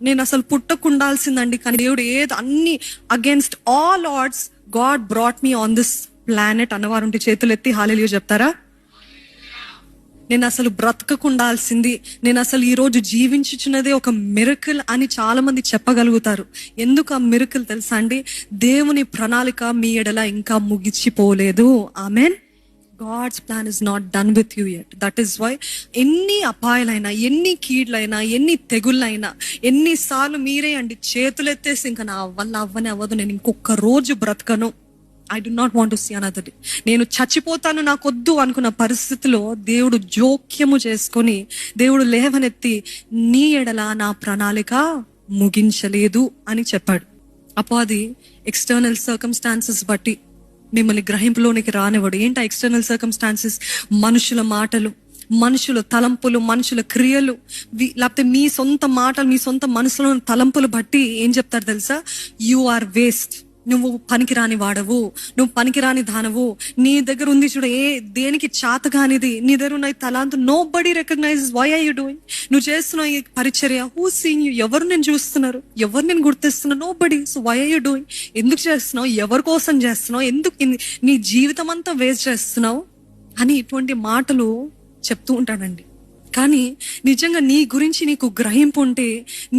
నేను అసలు పుట్టకుండాల్సిందండి, కానీ దేవుడు అన్ని against all odds God brought me on this planet అన్నవారుంటే చేతులు ఎత్తి హల్లెలూయా చెప్తారా? నేను అసలు బ్రతకకుండాల్సింది, నేను అసలు ఈ రోజు జీవించుచున్నదే ఒక మిరకిల్ అని చాలా మంది చెప్పగలుగుతారు. ఎందుకు ఆ మిరకిల్ తెలుసా అండి? దేవుని ప్రణాళిక మీ ఎడల ఇంకా ముగిసిపోలేదు. Amen. God's plan is not done with you yet. That is why ఎన్ని అపాయాలైనా, ఎన్ని కీడ్లైనా, ఎన్ని తెగుళ్ళైనా, ఎన్నిసార్లు మీరే అండి చేతులు ఎత్తేసి ఇంకా నా వల్ల అవ్వదు, నేను ఇంకొక రోజు బ్రతకను, I do not want to see another day, నేను చచ్చిపోతాను నాకొద్దు అనుకున్న పరిస్థితిలో దేవుడు జోక్యము చేసుకొని, దేవుడు లేవనెత్తి నీ ఎడల నా ప్రణాళిక ముగించలేదు అని చెప్పాడు. అది ఎక్స్టర్నల్ సర్కమ్స్టాన్సెస్ బట్టి మిమ్మల్ని గ్రహింపులోనికి రానివ్వడు. ఏంటి ఎక్స్టర్నల్ సర్కమ్స్టాన్సెస్? మనుషుల మాటలు, మనుషుల తలంపులు, మనుషుల క్రియలు, లేకపోతే మీ సొంత మాటలు, మీ సొంత మనసులోని తలంపులు బట్టి ఏం చెప్తారు తెలుసా? యు ఆర్ వేస్ట్, నువ్వు పనికిరాని వాడవు, నువ్వు పనికిరాని దానవు, నీ దగ్గర ఉంది చూడ దేనికి చాత కానిది, నీ దగ్గర ఉన్న తలాంతు, nobody recognises why are you doing. నువ్వు చేస్తున్నావు ఈ పరిచర్య, హూ సీయింగ్ యూ, ఎవరు నేను చూస్తున్నారు, ఎవరు నేను గుర్తిస్తున్నా? Nobody. So why are you doing? ఎందుకు చేస్తున్నావు? ఎవరి కోసం చేస్తున్నావు? ఎందుకు నీ జీవితం అంతా వేస్ట్ చేస్తున్నావు అని ఇటువంటి మాటలు చెప్తూ ఉంటాడండి. కానీ నిజంగా నీ గురించి నీకు గ్రహింపు ఉంటే